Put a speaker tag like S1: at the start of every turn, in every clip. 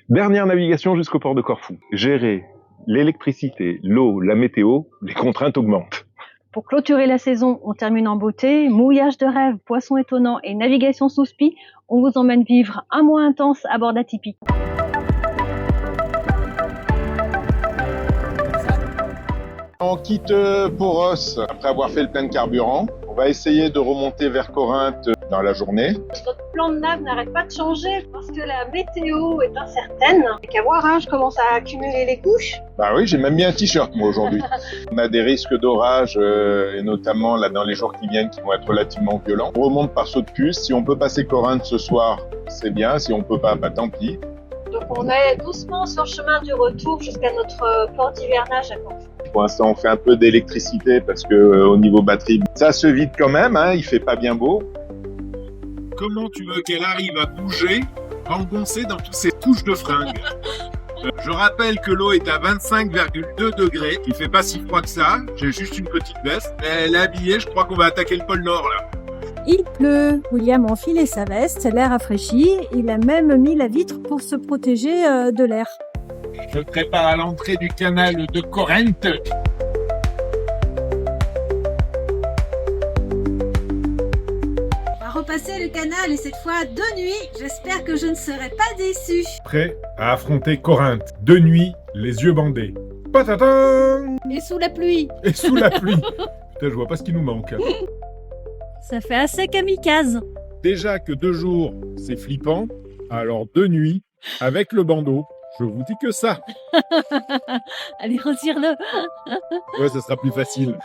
S1: Dernière navigation jusqu'au port de Corfou. Gérer l'électricité, l'eau, la météo, les contraintes augmentent.
S2: Pour clôturer la saison, on termine en beauté. Mouillage de rêve, poissons étonnants et navigation sous spi. On vous emmène vivre un mois intense à bord d'Atypique.
S3: On quitte Poros après avoir fait le plein de carburant. On va essayer de remonter vers Corinthe dans la journée.
S2: Notre plan de nav n'arrête pas de changer parce que la météo est incertaine. Et qu'à voir, je commence à accumuler les couches.
S3: Bah oui, j'ai même mis un t-shirt moi aujourd'hui. On a des risques d'orage et notamment là dans les jours qui viennent qui vont être relativement violents. On remonte par saut de puce. Si on peut passer Corinthe ce soir, c'est bien. Si on peut pas, bah tant pis.
S2: Donc on est doucement sur le chemin du retour jusqu'à notre port d'hivernage à Corfou.
S3: Pour l'instant, on fait un peu d'électricité parce que au niveau batterie, ça se vide quand même. Il fait pas bien beau.
S4: Comment tu veux qu'elle arrive à bouger, engoncée dans toutes ces touches de fringues? Je rappelle que l'eau est à 25,2 degrés. Il fait pas si froid que ça. J'ai juste une petite veste. Elle est habillée. Je crois qu'on va attaquer le pôle Nord là.
S5: Il pleut. William a enfilé sa veste, l'air rafraîchi. Il a même mis la vitre pour se protéger de l'air.
S4: Je prépare à l'entrée du canal de Corinthe.
S5: On va repasser le canal et cette fois de nuit. J'espère que je ne serai pas déçue.
S6: Prêt à affronter Corinthe. De nuit, les yeux bandés. Patatin!
S5: Et sous la pluie.
S6: Et sous la pluie. Putain, je vois pas ce qui nous manque.
S5: Ça fait assez kamikaze.
S6: Déjà que 2 jours, c'est flippant. Alors de nuit, avec le bandeau, je vous dis que ça.
S5: Allez, retire-le.
S6: Ouais, ça sera plus facile.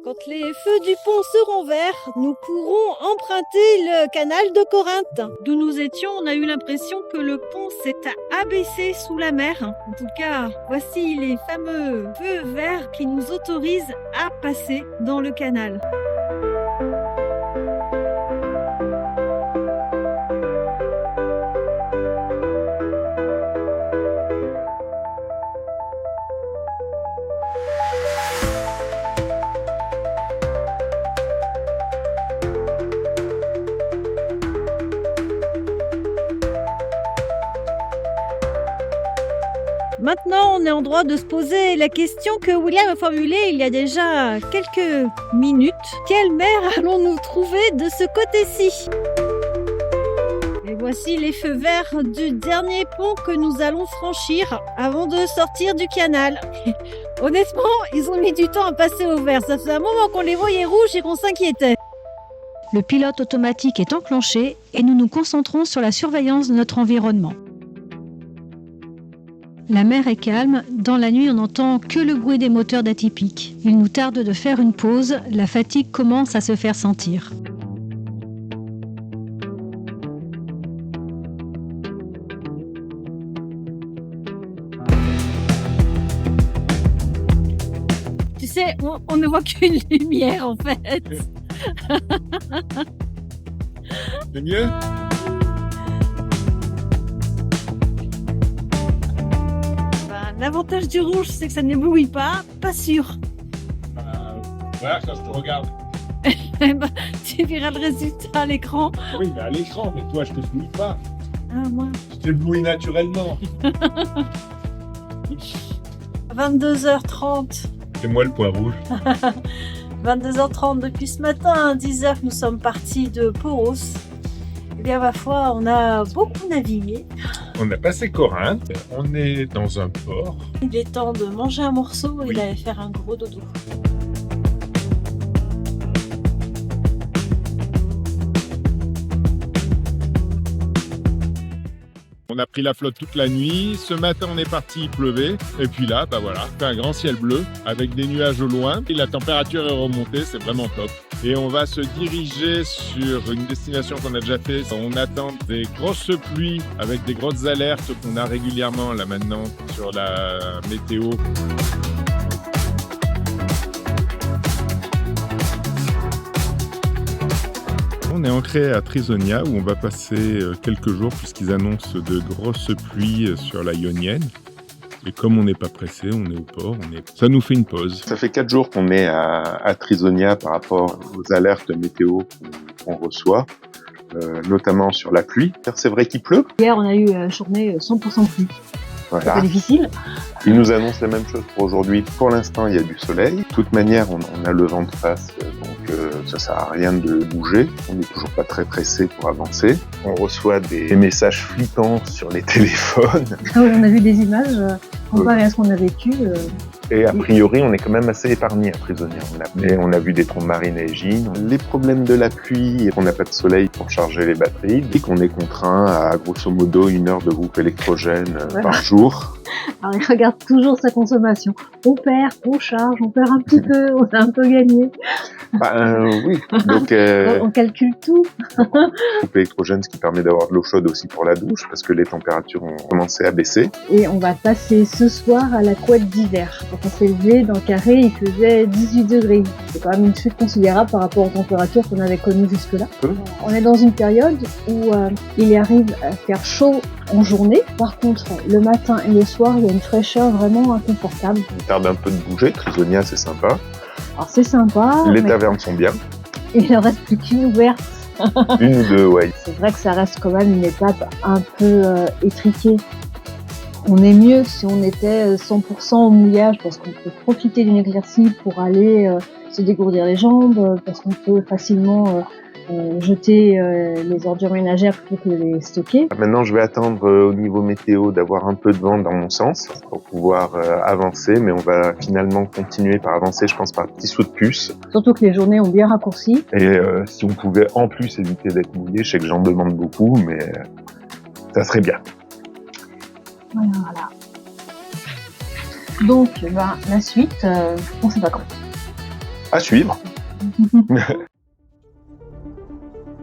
S5: Quand les feux du pont seront verts, nous pourrons emprunter le canal de Corinthe. D'où nous étions, on a eu l'impression que le pont s'est abaissé sous la mer. En tout cas, voici les fameux feux verts qui nous autorisent à passer dans le canal. Maintenant, on est en droit de se poser la question que William a formulée il y a déjà quelques minutes. Quelle mer allons-nous trouver de ce côté-ci? Et voici les feux verts du dernier pont que nous allons franchir avant de sortir du canal. Honnêtement, ils ont mis du temps à passer au vert. Ça faisait un moment qu'on les voyait rouges et qu'on s'inquiétait.
S7: Le pilote automatique est enclenché et nous nous concentrons sur la surveillance de notre environnement. La mer est calme, dans la nuit on n'entend que le bruit des moteurs d'Atypique. Il nous tarde de faire une pause, la fatigue commence à se faire sentir.
S5: Tu sais, on ne voit qu'une lumière en fait.
S6: C'est mieux?
S5: L'avantage du rouge, c'est que ça n'éblouit pas sûr.
S6: Voilà, ça je te regarde.
S5: Tu verras le résultat à l'écran.
S6: Oui, mais à l'écran, mais toi je t'éblouis pas.
S5: Ah, moi.
S6: Je t'éblouis naturellement.
S5: 22h30.
S6: C'est moi le point rouge.
S5: 22h30 depuis ce matin, 10h que nous sommes partis de Poros. Eh bien, ma foi, on a beaucoup navigué.
S6: On a passé Corinthe, on est dans un port.
S5: Il est temps de manger un morceau et d'aller faire un gros dodo.
S6: On a pris la flotte toute la nuit. Ce matin, on est parti, il pleuvait. Et puis là, bah voilà, c'est un grand ciel bleu avec des nuages au loin. Et la température est remontée, c'est vraiment top. Et on va se diriger sur une destination qu'on a déjà fait. On attend des grosses pluies avec des grosses alertes qu'on a régulièrement là maintenant sur la météo. On est ancré à Trisonia où on va passer quelques jours puisqu'ils annoncent de grosses pluies sur la Ionienne. Et comme on n'est pas pressé, on est au port, ça nous fait une pause.
S3: Ça fait 4 jours qu'on est à Trisonia par rapport aux alertes météo qu'on reçoit. notamment sur la pluie. C'est vrai qu'il pleut.
S2: Hier, on a eu une journée 100% pluie. C'est
S3: Voilà.
S2: pas difficile.
S3: Il nous annonce la même chose pour aujourd'hui. Pour l'instant, il y a du soleil. De toute manière, on a le vent de face, donc ça sert à rien de bouger. On n'est toujours pas très pressé pour avancer. On reçoit des messages flippants sur les téléphones.
S2: On a vu des images comparées à ce qu'on a vécu.
S3: Et a priori, on est quand même assez épargné à Prisonnière. On a vu des trombes marines et Égine. Les problèmes de la pluie et qu'on n'a pas de soleil pour charger les batteries. Et qu'on est contraint à, grosso modo, 1 heure de groupe électrogène par jour.
S2: Alors, il regarde toujours sa consommation. On perd, on charge, on perd un petit peu, on a un peu gagné.
S3: Oui. Donc,
S2: On calcule tout.
S3: groupe électrogène, ce qui permet d'avoir de l'eau chaude aussi pour la douche, parce que les températures ont commencé à baisser.
S2: Et on va passer ce soir à la couette d'hiver. Quand on s'est levé dans Carré, il faisait 18 degrés. C'est quand même une chute considérable par rapport aux températures qu'on avait connues jusque-là. On est dans une période où il arrive à faire chaud en journée. Par contre, le matin et le soir, il y a une fraîcheur vraiment inconfortable.
S3: On tarde un peu de bouger. Trisonia, c'est sympa.
S2: Alors c'est sympa,
S3: Les
S2: mais
S3: tavernes sont bien.
S2: il ne reste plus qu'une ouverte.
S3: 1 ou 2, ouais.
S2: C'est vrai que ça reste quand même une étape un peu étriquée. On est mieux si on était 100% au mouillage parce qu'on peut profiter d'une éclaircie pour aller se dégourdir les jambes, parce qu'on peut facilement jeter les ordures ménagères plutôt que de les stocker.
S3: Maintenant, je vais attendre au niveau météo d'avoir un peu de vent dans mon sens pour pouvoir avancer, mais on va finalement continuer par avancer, je pense, par petits sauts de puce.
S2: Surtout que les journées ont bien raccourci.
S3: Et si on pouvait en plus éviter d'être mouillé, je sais que j'en demande beaucoup, mais ça serait bien.
S2: Voilà. Donc, la suite, on sait pas quand.
S3: À suivre.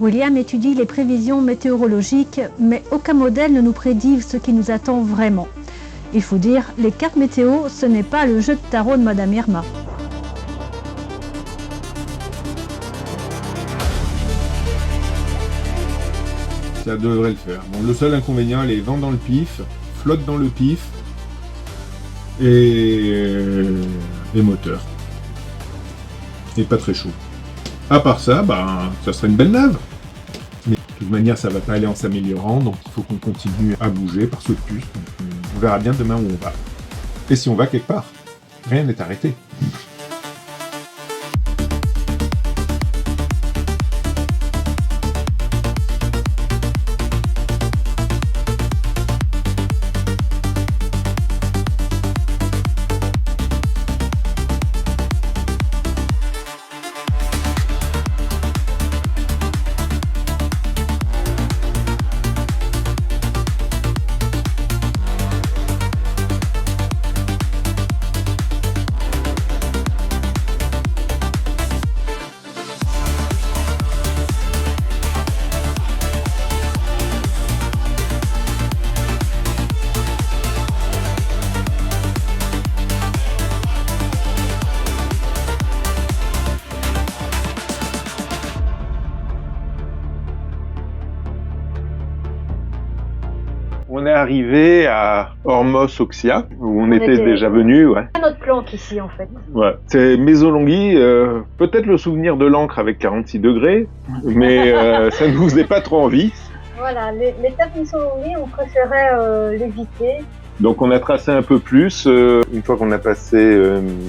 S7: William étudie les prévisions météorologiques, mais aucun modèle ne nous prédit ce qui nous attend vraiment. Il faut dire, les cartes météo, ce n'est pas le jeu de tarot de Madame Irma.
S6: Ça devrait le faire. Bon, le seul inconvénient, les vents dans le pif, flotte dans le pif et moteur. Et pas très chaud. À part ça, ça serait une belle nave. Mais de toute manière, ça va pas aller en s'améliorant, donc il faut qu'on continue à bouger par saut de puce. Donc, on verra bien demain où on va. Et si on va quelque part. Rien n'est arrêté.
S3: On est arrivé à Hormos Oxia, où on était déjà venu. Ouais.
S2: C'est notre planque ici, en fait.
S3: Ouais. C'est Mésolonghi, peut-être le souvenir de l'encre avec 46 degrés, mais ça ne nous est pas trop envie.
S2: Voilà, l'étape Mésolonghi, on préférait l'éviter.
S3: Donc on a tracé un peu plus. Une fois qu'on a passé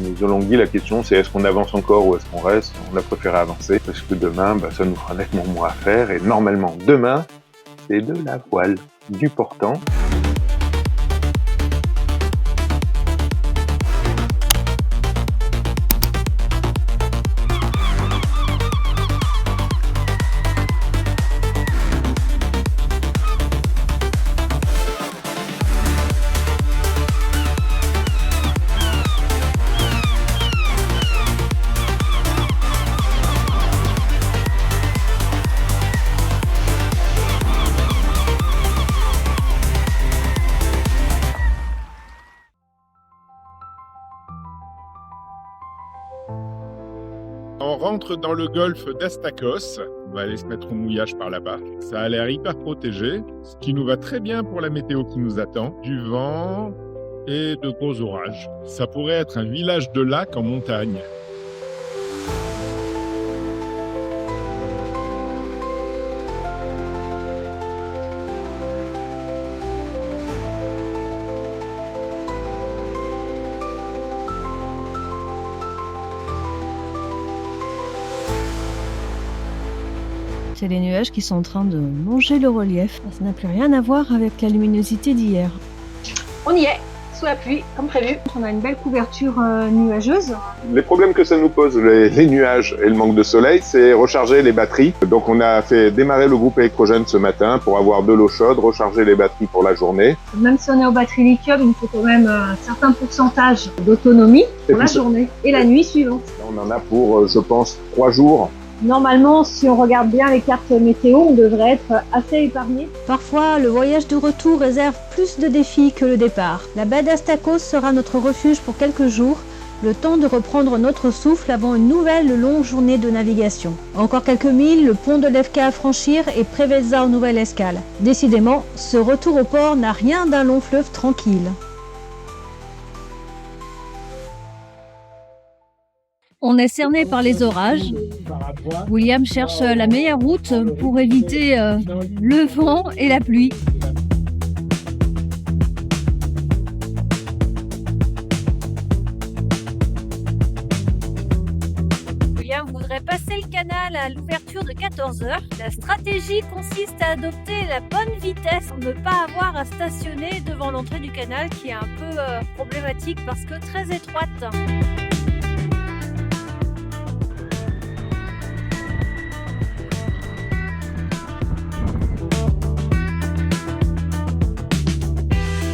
S3: Mésolonghi, la question c'est est-ce qu'on avance encore ou est-ce qu'on reste? On a préféré avancer parce que demain, ça nous fera nettement moins à faire. Et normalement, demain, c'est de la voile, du portant.
S6: On rentre dans le golfe d'Astakos. On va aller se mettre au mouillage par là-bas. Ça a l'air hyper protégé, ce qui nous va très bien pour la météo qui nous attend. Du vent et de gros orages. Ça pourrait être un village de lac en montagne.
S5: C'est les nuages qui sont en train de manger le relief. Ça n'a plus rien à voir avec la luminosité d'hier.
S2: On y est, sous la pluie, comme prévu. On a une belle couverture nuageuse.
S3: Les problèmes que ça nous pose, les nuages et le manque de soleil, c'est recharger les batteries. Donc on a fait démarrer le groupe électrogène ce matin pour avoir de l'eau chaude, recharger les batteries pour la journée.
S2: Même si on est aux batteries lithium, il nous faut quand même un certain pourcentage d'autonomie pour la journée et la nuit suivante.
S3: On en a pour, je pense, 3 jours.
S2: Normalement, si on regarde bien les cartes météo, on devrait être assez épargné.
S7: Parfois, le voyage de retour réserve plus de défis que le départ. La baie d'Astakos sera notre refuge pour quelques jours, le temps de reprendre notre souffle avant une nouvelle longue journée de navigation. Encore quelques milles, le pont de Levka à franchir et Preveza en nouvelle escale. Décidément, ce retour au port n'a rien d'un long fleuve tranquille.
S5: On est cerné par les orages. William cherche la meilleure route pour éviter le vent et la pluie. William voudrait passer le canal à l'ouverture de 14h. La stratégie consiste à adopter la bonne vitesse pour ne pas avoir à stationner devant l'entrée du canal qui est un peu problématique parce que très étroite.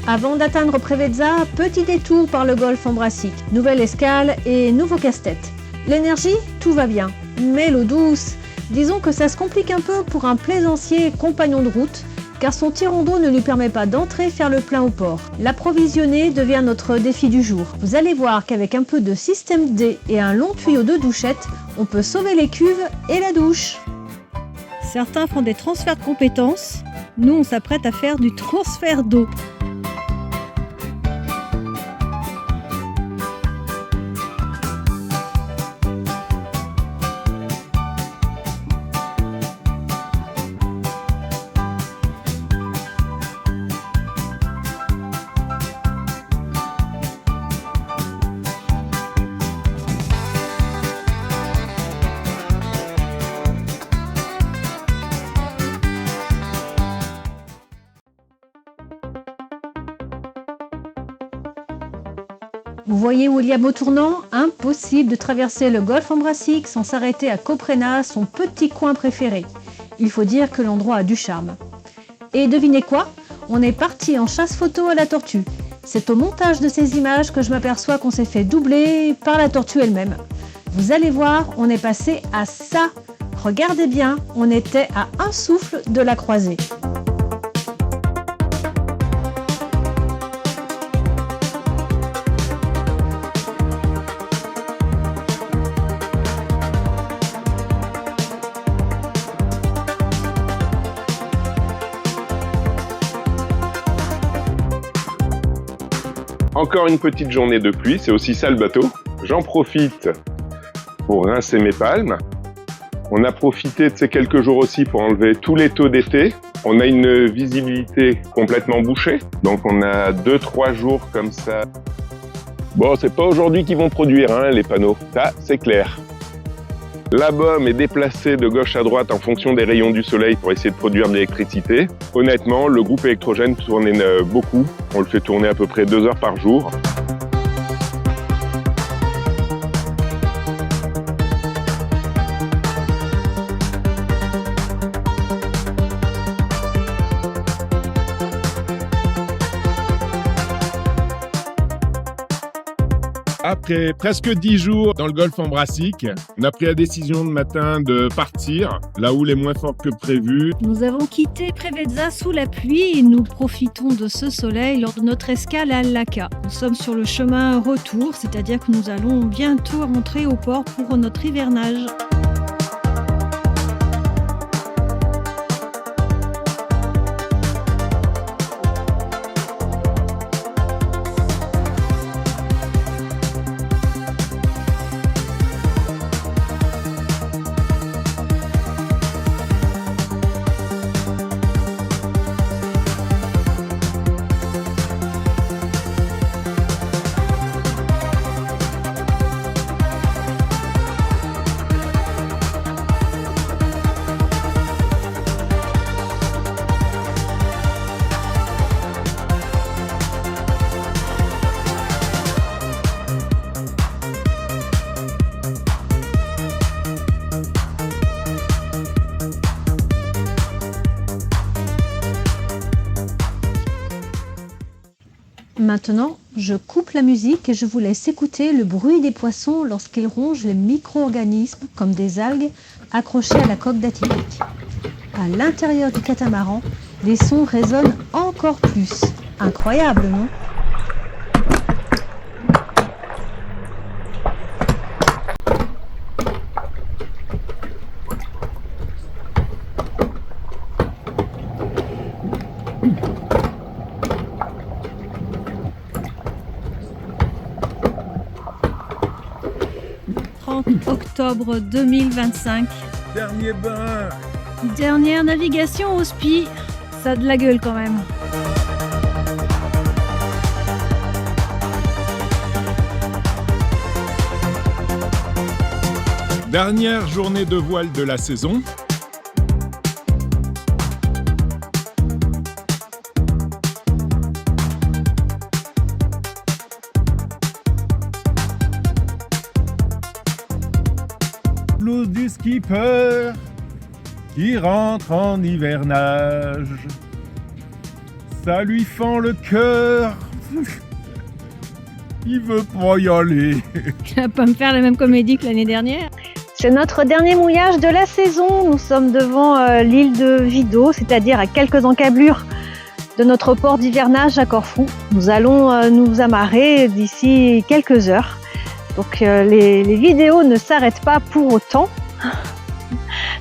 S7: Avant d'atteindre Preveza, petit détour par le golfe Ambracique, nouvelle escale et nouveau casse-tête. L'énergie, tout va bien, mais l'eau douce, disons que ça se complique un peu pour un plaisancier compagnon de route, car son tirant d'eau ne lui permet pas d'entrer faire le plein au port. L'approvisionner devient notre défi du jour. Vous allez voir qu'avec un peu de système D et un long tuyau de douchette, on peut sauver les cuves et la douche.
S5: Certains font des transferts de compétences, nous on s'apprête à faire du transfert d'eau.
S7: Vous voyez William au tournant, impossible de traverser le golfe Ambracique sans s'arrêter à Koprena, son petit coin préféré. Il faut dire que l'endroit a du charme. Et devinez quoi? On est parti en chasse photo à la tortue. C'est au montage de ces images que je m'aperçois qu'on s'est fait doubler par la tortue elle-même. Vous allez voir, on est passé à ça. Regardez bien, on était à un souffle de la croiser.
S1: Encore une petite journée de pluie, c'est aussi ça le bateau. J'en profite pour rincer mes palmes. On a profité de ces quelques jours aussi pour enlever tous les taux d'été. On a une visibilité complètement bouchée, donc on a 2-3 jours comme ça. Bon, c'est pas aujourd'hui qu'ils vont produire hein, les panneaux, ça c'est clair. La baume est déplacée de gauche à droite en fonction des rayons du soleil pour essayer de produire de l'électricité. Honnêtement, le groupe électrogène tourne beaucoup. On le fait tourner à peu près 2 heures par jour.
S6: Après presque 10 jours dans le golfe Ambracique, on a pris la décision de matin de partir, là où il est moins fort que prévu.
S5: Nous avons quitté Preveza sous la pluie et nous profitons de ce soleil lors de notre escale à Laka. Nous sommes sur le chemin retour, c'est-à-dire que nous allons bientôt rentrer au port pour notre hivernage.
S7: Maintenant, je coupe la musique et je vous laisse écouter le bruit des poissons lorsqu'ils rongent les micro-organismes, comme des algues, accrochés à la coque d'Atypique. À l'intérieur du catamaran, les sons résonnent encore plus. Incroyable, non ?
S5: Octobre 2025.
S4: Dernier bain.
S5: Dernière navigation au SPI. Ça a de la gueule quand même.
S6: Dernière journée de voile de la saison. Blues du skipper qui rentre en hivernage. Ça lui fend le cœur. Il veut pas y aller.
S5: Tu vas pas me faire la même comédie que l'année dernière.
S2: C'est notre dernier mouillage de la saison. Nous sommes devant l'île de Vido, c'est-à-dire à quelques encablures de notre port d'hivernage à Corfou. Nous allons nous amarrer d'ici quelques heures. Donc les vidéos ne s'arrêtent pas pour autant.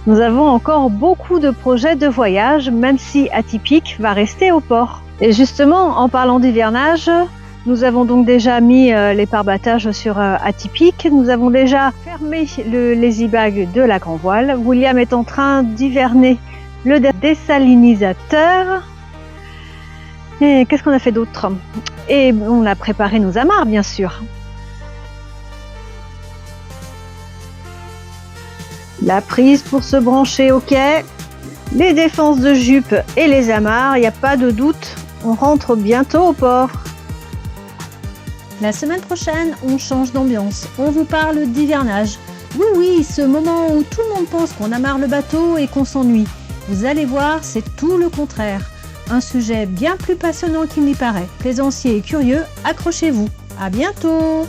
S2: Nous avons encore beaucoup de projets de voyage, même si Atypique va rester au port. Et justement, en parlant d'hivernage, nous avons donc déjà mis les pare-battages sur Atypique. Nous avons déjà fermé les e-bags de la grand voile. William est en train d'hiverner le désalinisateur. Et qu'est-ce qu'on a fait d'autre? Et on a préparé nos amarres, bien sûr. La prise pour se brancher au quai, les défenses de jupe et les amarres, il n'y a pas de doute, on rentre bientôt au port.
S7: La semaine prochaine, on change d'ambiance. On vous parle d'hivernage. Oui, ce moment où tout le monde pense qu'on amarre le bateau et qu'on s'ennuie. Vous allez voir, c'est tout le contraire. Un sujet bien plus passionnant qu'il n'y paraît. Plaisanciers et curieux, accrochez-vous. À bientôt!